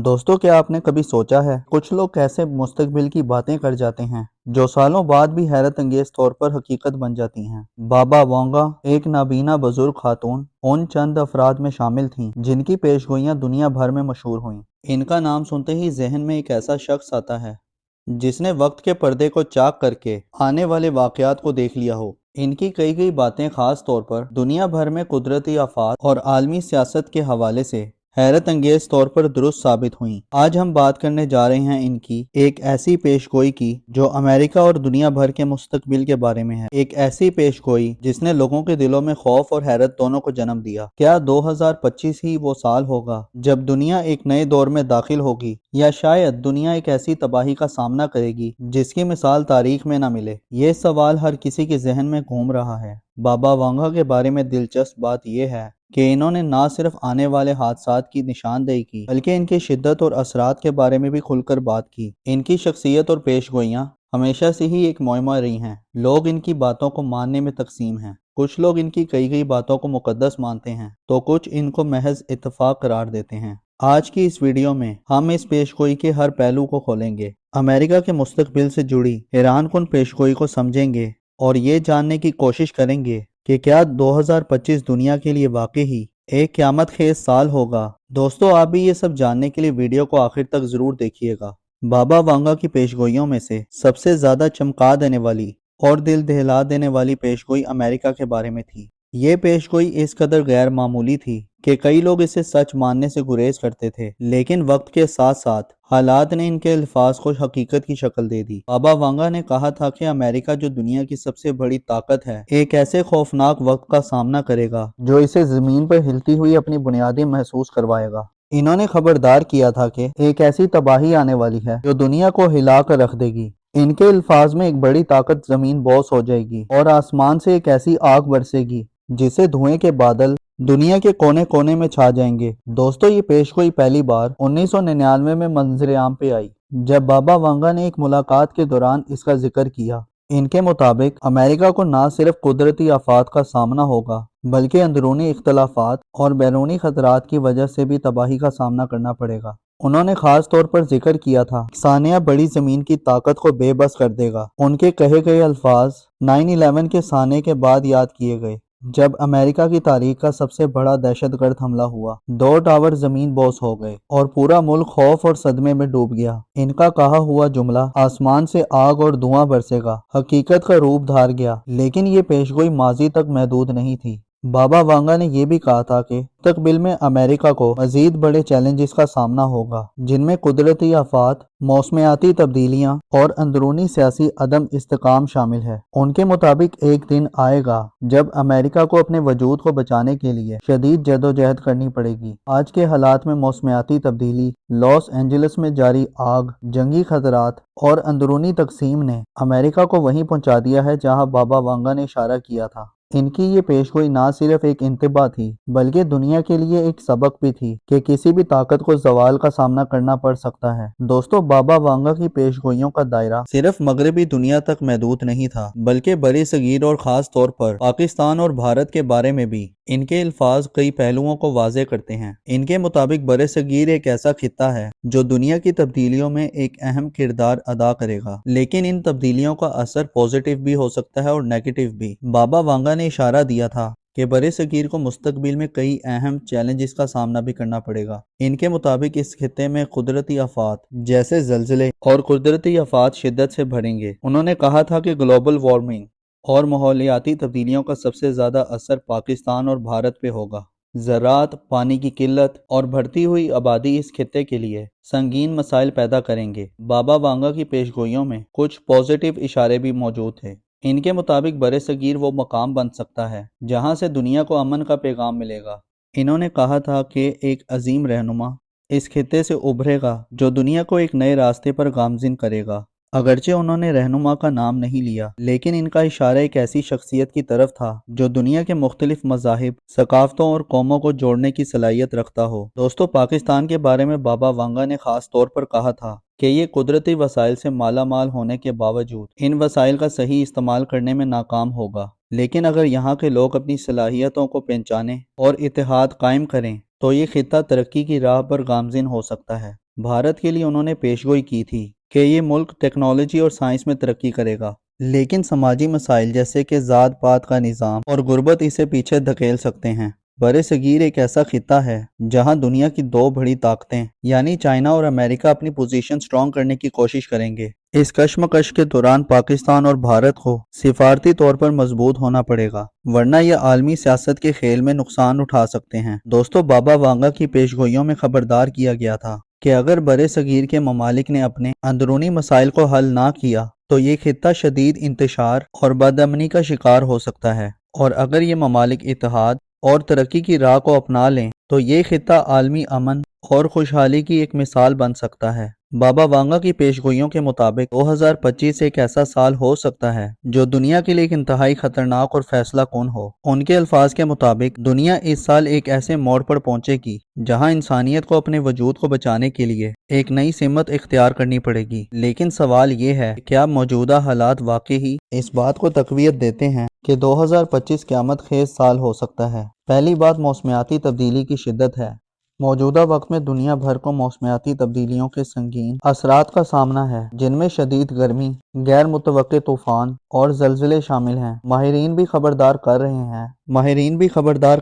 दोस्तों, क्या आपने कभी सोचा है कुछ लोग कैसे मुस्तकबिल की बातें कर जाते हैं जो सालों बाद भी हैरत अंगेज तौर पर हकीकत बन जाती हैं। बाबा वांगा एक नाबीना बुजुर्ग खातून उन चंद अफराद में शामिल थीं जिनकी पेशगोइयां दुनिया भर में मशहूर हुईं। इनका नाम सुनते ही जहन में एक ऐसा शख्स आता है जिसने वक्त के पर्दे को चाक करके आने वाले वाकयात को देख लिया हो। इनकी कई कई बातें खास तौर पर दुनिया भर में कुदरती आफात और आलमी सियासत के हवाले से हैरत अंगेज तौर पर दुरुस्त साबित हुई। आज हम बात करने जा रहे हैं इनकी एक ऐसी पेशगोई की जो अमेरिका और दुनिया भर के मुस्तकबिल के बारे में है। एक ऐसी पेशगोई जिसने लोगों के दिलों में खौफ और हैरत दोनों को जन्म दिया। क्या 2025 ही वो साल होगा जब दुनिया एक नए दौर में दाखिल होगी, या शायद दुनिया एक ऐसी तबाही का सामना करेगी जिसकी मिसाल तारीख में न मिले? ये सवाल हर किसी के जहन में घूम रहा है। बाबा वांगा के बारे में दिलचस्प बात यह है कि इन्होंने न सिर्फ आने वाले हादसात की निशानदेही की बल्कि इनकी शिद्दत और असरात के बारे में भी खुलकर बात की। इनकी शख्सियत और पेशगोइयां हमेशा से ही एक मुइम्मा रही हैं। लोग इनकी बातों को मानने में तकसीम हैं। कुछ लोग इनकी कई कई बातों को मुकद्दस मानते हैं तो कुछ इनको महज इत्तफाक करार देते हैं। आज की इस वीडियो में हम इस पेशगोई के हर पहलू को खोलेंगे, अमेरिका के मुस्तकबिल से जुड़ी हैरानकुन पेशगोई को समझेंगे और ये जानने की कोशिश करेंगे कि क्या 2025 दुनिया के लिए वाकई एक क़यामत खेज साल होगा। दोस्तों, आप भी ये सब जानने के लिए वीडियो को आखिर तक जरूर देखिएगा। बाबा वांगा की पेशगोइयों में से सबसे ज्यादा चमका देने वाली और दिल दहला देने वाली पेशगोई अमेरिका के बारे में थी। ये पेशगोई इस कदर गैर मामूली थी कि कई लोग इसे सच मानने से गुरेज करते थे, लेकिन वक्त के साथ साथ हालात ने इनके अल्फाज को हकीकत की शक्ल दे दी। बाबा वांगा ने कहा था कि अमेरिका, जो दुनिया की सबसे बड़ी ताकत है, एक ऐसे खौफनाक वक्त का सामना करेगा जो इसे जमीन पर हिलती हुई अपनी बुनियादें महसूस करवाएगा। इन्होंने खबरदार किया था कि एक ऐसी तबाही आने वाली है जो दुनिया को हिला कर रख देगी। इनके अल्फाज में एक बड़ी ताकत जमीन बोस हो जाएगी और आसमान से एक ऐसी आग बरसेगी जिसे धुएं के बादल दुनिया के कोने कोने में छा जाएंगे। दोस्तों, ये पेशगोई पहली बार 1999 में मंजर आम पे आई जब बाबा वांगा ने एक मुलाकात के दौरान इसका जिक्र किया। इनके मुताबिक अमेरिका को न सिर्फ कुदरती आफात का सामना होगा बल्कि अंदरूनी इख्तलाफात और बैरूनी खतरात की वजह से भी तबाही का सामना करना पड़ेगा। उन्होंने खास तौर पर जिक्र किया था सानिया बड़ी जमीन की ताकत को बेबस कर देगा। उनके कहे गए अल्फाज 9/11 के साने के बाद याद किए गए जब अमेरिका की तारीख का सबसे बड़ा दहशतगर्द हमला हुआ। 2 टावर जमीन बोस हो गए और पूरा मुल्क खौफ और सदमे में डूब गया। इनका कहा हुआ जुमला आसमान से आग और धुआं बरसेगा हकीकत का रूप धार गया, लेकिन ये पेशगोई माजी तक महदूद नहीं थी। बाबा वांगा ने यह भी कहा था कि मुस्तकबिल में अमेरिका को मजीद बड़े चैलेंजेस का सामना होगा, जिनमें कुदरती आफात, मौसमियाती तब्दीलियां और अंदरूनी सियासी अदम इस्तेकाम शामिल है। उनके मुताबिक एक दिन आएगा जब अमेरिका को अपने वजूद को बचाने के लिए शदीद जदोजहद करनी पड़ेगी। आज के हालात में मौसमियाती तब्दीली, लॉस एंजलिस में जारी आग, जंगी खतरात और अंदरूनी तकसीम ने अमेरिका को वहीं पहुंचा दिया है जहां बाबा वांगा ने इशारा किया था। इनकी ये पेशगोई ना सिर्फ एक इंतबा थी बल्कि दुनिया के लिए एक सबक भी थी कि किसी भी ताकत को जवाल का सामना करना पड़ सकता है। दोस्तों, बाबा वांगा की पेशगोइयों का दायरा सिर्फ मगरबी दुनिया तक महदूद नहीं था बल्कि बड़ी सगीर और खास तौर पर पाकिस्तान और भारत के बारे में भी। इनके अल्फाज कई पहलुओं को वाजे करते हैं। इनके मुताबिक बड़े सगीर एक ऐसा खित्ता है जो दुनिया की तब्दीलियों में एक अहम किरदार अदा करेगा, लेकिन इन तब्दीलियों का असर पॉजिटिव भी हो सकता है और नेगेटिव भी। बाबा वांगा ने इशारा दिया था कि बड़े सगीर को मुस्तकबिल में कई अहम चैलेंजेस का सामना भी करना पड़ेगा। इनके मुताबिक इस खित्ते में कुदरती आफात जैसे जल्जले और कुदरती आफात शिद्दत से बढ़ेंगे। उन्होंने कहा था कि ग्लोबल वार्मिंग और माहौलियाती तब्दीलियों का सबसे ज्यादा असर पाकिस्तान और भारत पे होगा। ज़राअत, पानी की किल्लत और बढ़ती हुई आबादी इस खित्ते के लिए संगीन मसाइल पैदा करेंगे। बाबा वांगा की पेशगोइयों में कुछ पॉजिटिव इशारे भी मौजूद थे। इनके मुताबिक बरे सगीर वो मकाम बन सकता है जहां से दुनिया को अमन का पैगाम मिलेगा। इन्होंने कहा था कि एक अजीम रहनुमा इस खित्ते से उभरेगा जो दुनिया को एक नए रास्ते पर गामजिन करेगा। अगरचे उन्होंने रहनुमा का नाम नहीं लिया, लेकिन इनका इशारा एक ऐसी शख्सियत की तरफ था जो दुनिया के मुख्तलिफ मज़ाहिब, सकाफतों और कौमों को जोड़ने की सलाहियत रखता हो। दोस्तों, पाकिस्तान के बारे में बाबा वांगा ने खास तौर पर कहा था कि ये कुदरती वसाइल से माला माल होने के बावजूद इन वसाइल का सही इस्तेमाल करने में नाकाम होगा, लेकिन अगर यहाँ के लोग अपनी सलाहियतों को पहचानें और इत्तेहाद कायम करें तो ये खित्ता तरक्की की राह पर गामजिन हो सकता है। भारत के लिए उन्होंने पेशगोई की थी कि ये मुल्क टेक्नोलॉजी और साइंस में तरक्की करेगा, लेकिन समाजी मसाइल जैसे कि ज़ात पात का निज़ाम और गुर्बत इसे पीछे धकेल सकते हैं। बरे-सगीर एक ऐसा खिता है जहां दुनिया की दो बड़ी ताकतें यानी चाइना और अमेरिका अपनी पोजीशन स्ट्रॉन्ग करने की कोशिश करेंगे। इस कशमकश के दौरान पाकिस्तान और भारत को सिफारती तौर पर मजबूत होना पड़ेगा, वरना यह आलमी सियासत के खेल में नुकसान उठा सकते हैं। दोस्तों, बाबा वांगा की पेशगोइयों में खबरदार किया गया था कि अगर बरे-सगीर के ममालिक ने अपने अंदरूनी मसाइल को हल ना किया तो ये खिता शदीद इंतशार और बदअमनी का शिकार हो सकता है, और अगर ये ममालिक इत्तेहाद और तरक्की की राह को अपना लें तो ये खिता आलमी अमन और खुशहाली की एक मिसाल बन सकता है। बाबा वांगा की पेशगोइयों के मुताबिक 2025 एक ऐसा साल हो सकता है जो दुनिया के लिए एक इंतहाई खतरनाक और फैसला कुन हो। उनके अल्फाज के मुताबिक दुनिया इस साल एक ऐसे मोड़ पर पहुंचेगी जहां इंसानियत को अपने वजूद को बचाने के लिए एक नई सिमत इख्तियार करनी पड़ेगी। लेकिन सवाल ये है, क्या मौजूदा हालात वाकई ही इस बात को तकवीत देते हैं कि 2025 क़यामत खेज साल हो सकता है? पहली बात मौसमियाती तब्दीली की शिद्दत है। मौजूदा वक्त में दुनिया भर को मौसमियाती तब्दीलियों के संगीन असरात का सामना है, जिनमें शदीद गर्मी, गैर मुतवक्के तूफान और ज़लज़ले शामिल हैं। माहिरीन भी खबरदार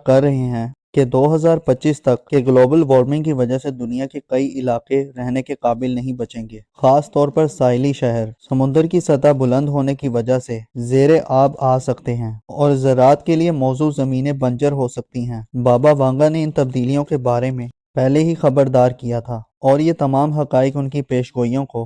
कर रहे हैं कि 2025 तक के ग्लोबल वार्मिंग की वजह से दुनिया के कई इलाके रहने के काबिल नहीं बचेंगे। खास तौर पर साहिली शहर समुद्र की सतह बुलंद होने की वजह से ज़ेरे आब आ सकते हैं और ज़राअत के लिए मौजूद ज़मीनें बंजर हो सकती हैं। बाबा वांगा ने इन तब्दीलियों के बारे में पहले ही खबरदार किया था और ये तमाम हकाइक उनकी पेशगोइयों को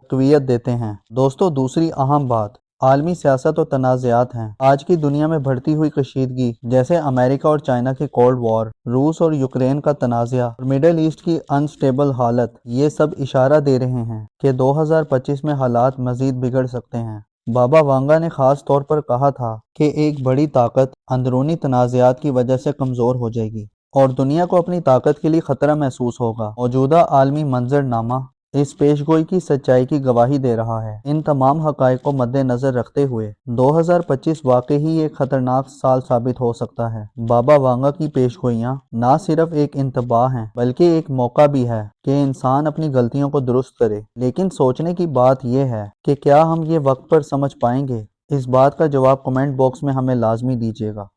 तक़वियत देते हैं। दोस्तों, दूसरी अहम बात आलमी सियासत और तनाज़ात हैं। आज की दुनिया में बढ़ती हुई कशीदगी जैसे अमेरिका और चाइना की कोल्ड वॉर, रूस और यूक्रेन का तनाज़ा और मिडल ईस्ट की अनस्टेबल हालत, ये सब इशारा दे रहे हैं कि 2025 में हालात मज़ीद बिगड़ सकते हैं। बाबा वांगा ने खास तौर पर कहा था कि एक बड़ी ताकत अंदरूनी तनाज़ात की वजह से कमज़ोर हो जाएगी और दुनिया को अपनी ताकत के लिए खतरा महसूस होगा। मौजूदा आलमी मंजरनामा इस पेशगोई की सच्चाई की गवाही दे रहा है। इन तमाम हक़ाइक़ को मद्देनज़र रखते हुए 2025 वाकई ही एक खतरनाक साल साबित हो सकता है। बाबा वांगा की पेशगोइयाँ ना सिर्फ एक इंतबाह हैं बल्कि एक मौका भी है कि इंसान अपनी गलतियों को दुरुस्त करे। लेकिन सोचने की बात यह है कि क्या हम ये वक्त पर समझ पाएंगे? इस बात का जवाब कमेंट बॉक्स में हमें लाजमी दीजिएगा।